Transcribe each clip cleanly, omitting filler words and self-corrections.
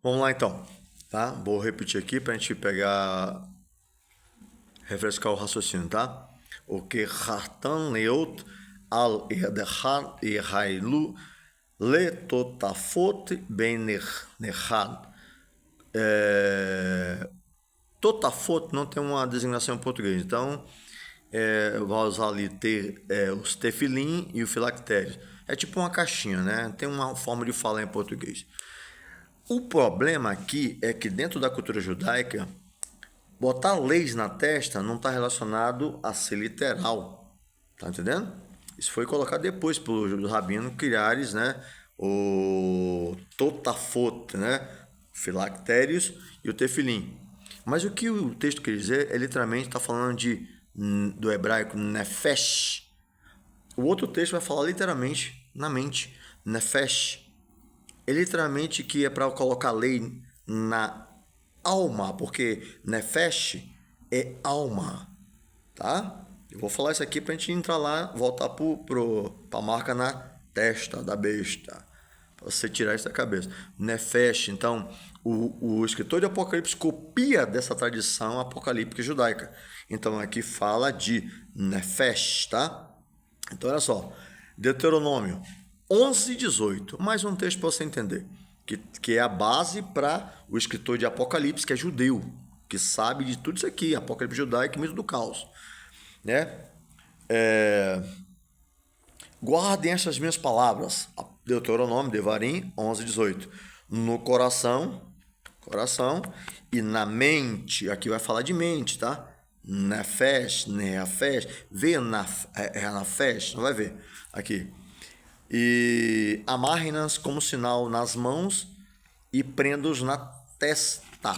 Vamos lá então, tá? Vou repetir aqui para a gente pegar, refrescar o raciocínio, tá? O que hartan leot al erdehan erhailu le totafot ben nechad. Totafot não tem uma designação em português, então vai usar ali os tefilim e o filactério. É tipo uma caixinha, né? Tem uma forma de falar em português. O problema aqui é que dentro da cultura judaica, botar leis na testa não está relacionado a ser literal. Tá entendendo? Isso foi colocado depois pelo rabino Quiares, né? O Totafot, né? Filactérios e o tefilim. Mas o que o texto quer dizer é literalmente está falando do hebraico nefesh. O outro texto vai falar literalmente na mente, nefesh. É literalmente que é para colocar lei na alma, porque nefesh é alma, tá? Eu vou falar isso aqui para a gente entrar lá, voltar para a marca na testa da besta, para você tirar isso da cabeça. Nefesh, então, o escritor de Apocalipse copia dessa tradição apocalíptica judaica. Então, aqui fala de nefesh, tá? Então, olha só, Deuteronômio 11:18, mais um texto para você entender, que é a base para o escritor de Apocalipse, que é judeu, que sabe de tudo isso aqui, Apocalipse judaico e mito do caos, né? Guardem essas minhas palavras, Deuteronômio, Devarim 11:18, no coração e na mente, aqui vai falar de mente, tá? Nefesh, neafesh, vê nafesh, não vai ver, aqui. E amarrem-nas como sinal nas mãos e prenda-os na testa,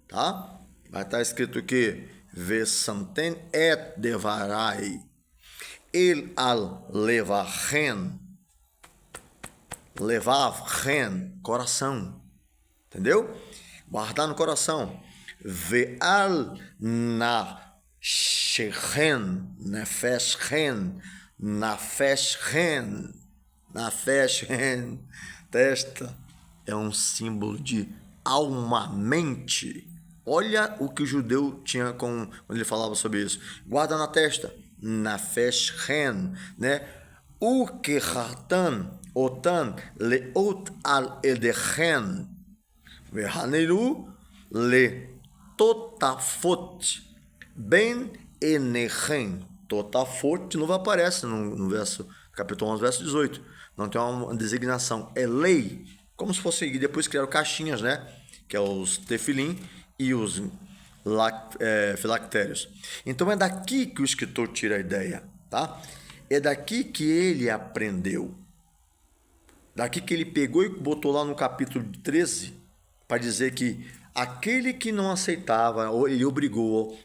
tá? Vai estar escrito aqui, Vesanten et devarai, el al levarren, coração, entendeu? Guardar no coração. Ve'al nafshen, nafeshen, testa é um símbolo de alma, mente. Olha o que o judeu tinha quando ele falava sobre isso. Guarda na testa, nafeshen, né? O que hartan otan leot al edechen vehanelu le totafot ben enechen. Totafot de novo aparece no verso, capítulo 11, verso 18. Não tem uma designação, é lei. Como se fosse, e depois criaram caixinhas, né? Que é os tefilim e os filactérios. Então é daqui que o escritor tira a ideia, tá? É daqui que ele aprendeu. Daqui que ele pegou e botou lá no capítulo 13 para dizer que aquele que não aceitava, ele obrigou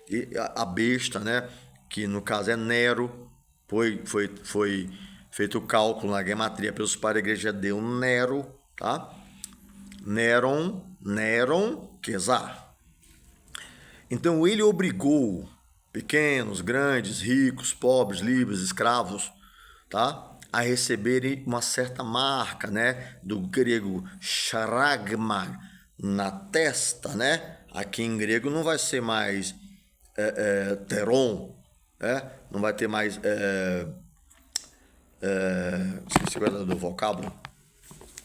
a besta, né? Que no caso é Nero, foi feito o cálculo na gematria pelos pais da igreja, deu Nero, tá? Neron, Quesar. Então ele obrigou pequenos, grandes, ricos, pobres, livres, escravos, tá? A receberem uma certa marca, né? Do grego charagma, na testa, né? Aqui em grego não vai ser mais teron, né? Não vai ter mais esqueci agora do vocábulo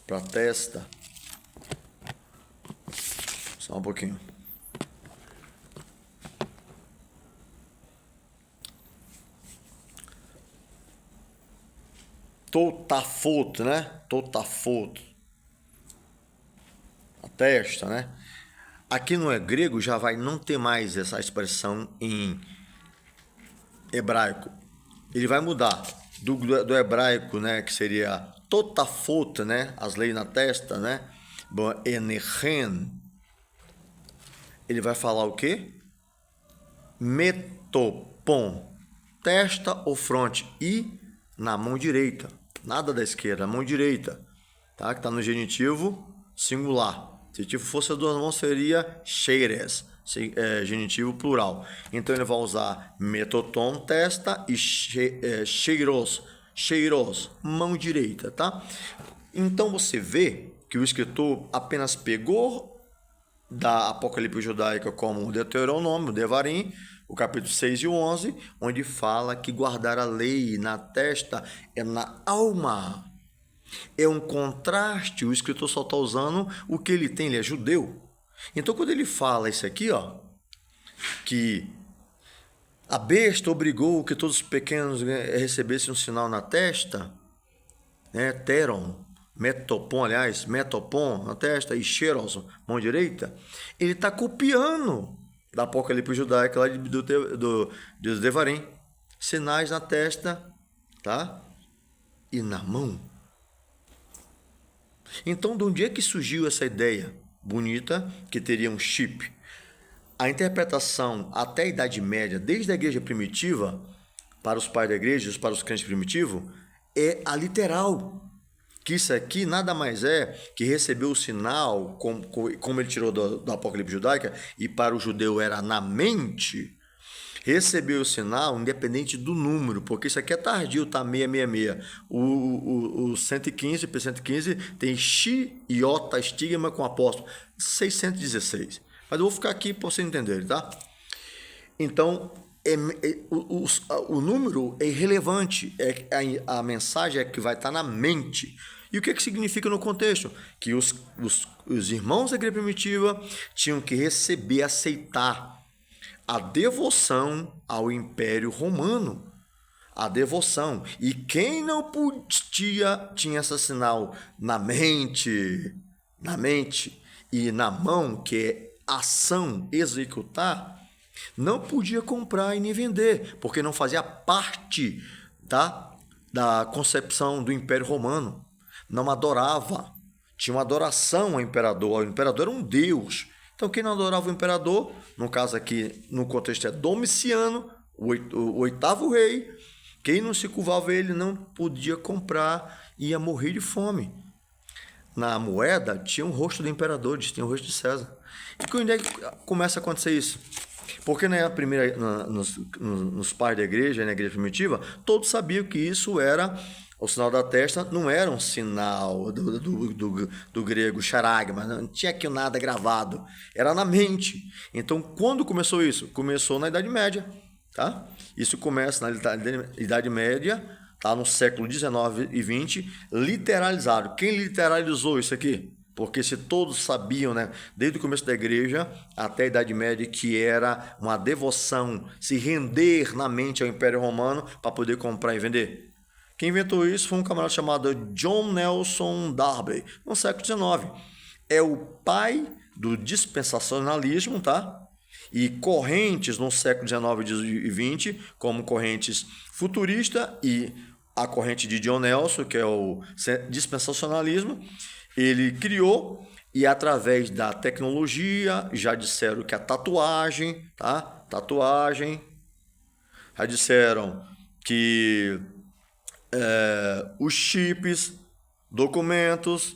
para testa. Só um pouquinho. Totafot, né? Totafot. A testa, né? Aqui no grego já vai não ter mais essa expressão em hebraico. Ele vai mudar do hebraico, né? Que seria totafot, né? As leis na testa, né? Enechen. Ele vai falar o quê? Metopon. Testa ou fronte e na mão direita. Nada da esquerda, mão direita. Tá? Que está no genitivo singular. Se tipo fosse as duas mãos, seria cheires, genitivo plural. Então ele vai usar metoton, testa, e cheiros, mão direita, tá? Então você vê que o escritor apenas pegou da Apocalipse judaica como o Deuteronômio, o Devarim, o capítulo 6 e o 11, onde fala que guardar a lei na testa é na alma. É um contraste, o escritor só está usando o que ele tem, ele é judeu. Então, quando ele fala isso aqui, ó, que a besta obrigou que todos os pequenos recebessem um sinal na testa, né, teron, metopon na testa e xeros, mão direita, ele está copiando da Apocalipse judaica lá do Devarim, sinais na testa, tá? E na mão. Então, de onde é que surgiu essa ideia bonita que teria um chip? A interpretação até a Idade Média, desde a igreja primitiva, para os pais da igreja, para os crentes primitivos, é a literal. Que isso aqui nada mais é que recebeu o sinal, como ele tirou do Apocalipse judaica, e para o judeu era na mente, recebeu o sinal independente do número, porque isso aqui é tardio, tá 666. O 115, P115, tem xi, iota, estigma com apóstolo, 616. Mas eu vou ficar aqui para vocês entenderem, tá? Então, o número é irrelevante, a mensagem é que vai estar na mente. E o que significa no contexto? Que os irmãos da igreja primitiva tinham que receber, aceitar a devoção ao Império Romano. A devoção. E quem não podia, tinha esse sinal na mente e na mão, que é ação, executar, não podia comprar e nem vender, porque não fazia parte da concepção do Império Romano. Não adorava, tinha uma adoração ao imperador. O imperador era um deus. Então, quem não adorava o imperador, no caso aqui, no contexto é Domiciano, o oitavo rei, quem não se curvava a ele não podia comprar, ia morrer de fome. Na moeda tinha um rosto do imperador, tinha o rosto de César. E quando é que começa a acontecer isso? Porque nos pais da igreja, na igreja primitiva, todos sabiam que isso era, o sinal da testa não era um sinal do grego charagma, não tinha aqui nada gravado, era na mente. Então, quando começou isso? Começou na Idade Média, tá? Isso começa na Idade Média, tá? No século XIX e XX, literalizado. Quem literalizou isso aqui? Porque se todos sabiam, né, desde o começo da igreja até a Idade Média, que era uma devoção, se render na mente ao Império Romano para poder comprar e vender. Quem inventou isso foi um camarada chamado John Nelson Darby, no século XIX. É o pai do dispensacionalismo, tá? E correntes no século XIX e XX, como correntes futurista e a corrente de John Nelson, que é o dispensacionalismo, ele criou, e através da tecnologia, já disseram que a tatuagem, tá? Tatuagem, já disseram que os chips, documentos,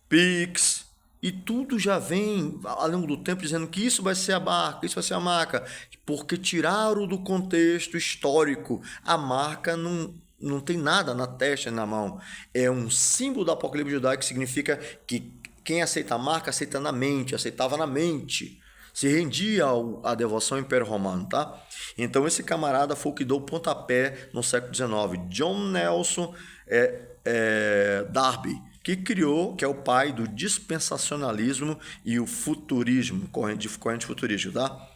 Pix, e tudo já vem ao longo do tempo dizendo que isso vai ser a marca, isso vai ser a marca, porque tiraram do contexto histórico. A marca não tem nada na testa e na mão. É um símbolo da Apocalipse judaico, que significa que quem aceita a marca, aceita na mente, aceitava na mente. Se rendia à devoção ao Império Romano, tá? Então, esse camarada foi o que deu o pontapé no século XIX. John Nelson Darby, que criou, que é o pai do dispensacionalismo e o futurismo, corrente futurística, tá?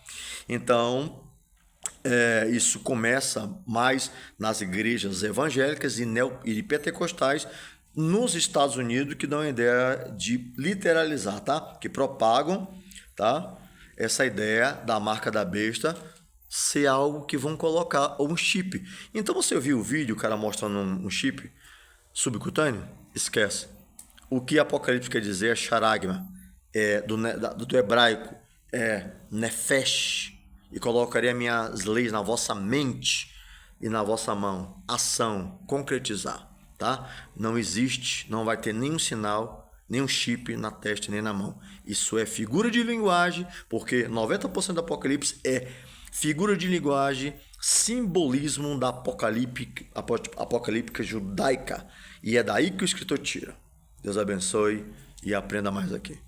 Então, isso começa mais nas igrejas evangélicas e pentecostais nos Estados Unidos, que dão a ideia de literalizar, tá? Que propagam, tá? Essa ideia da marca da besta ser algo que vão colocar, ou um chip. Então, você viu o vídeo, o cara mostrando um chip subcutâneo? Esquece. O que Apocalipse quer dizer é charagma, do hebraico, nefesh, e colocaria minhas leis na vossa mente e na vossa mão. Ação, concretizar, tá? Não existe, não vai ter nenhum sinal, nenhum chip na testa nem na mão. Isso é figura de linguagem, porque 90% do Apocalipse é figura de linguagem, simbolismo da apocalíptica judaica. E é daí que o escritor tira. Deus abençoe e aprenda mais aqui.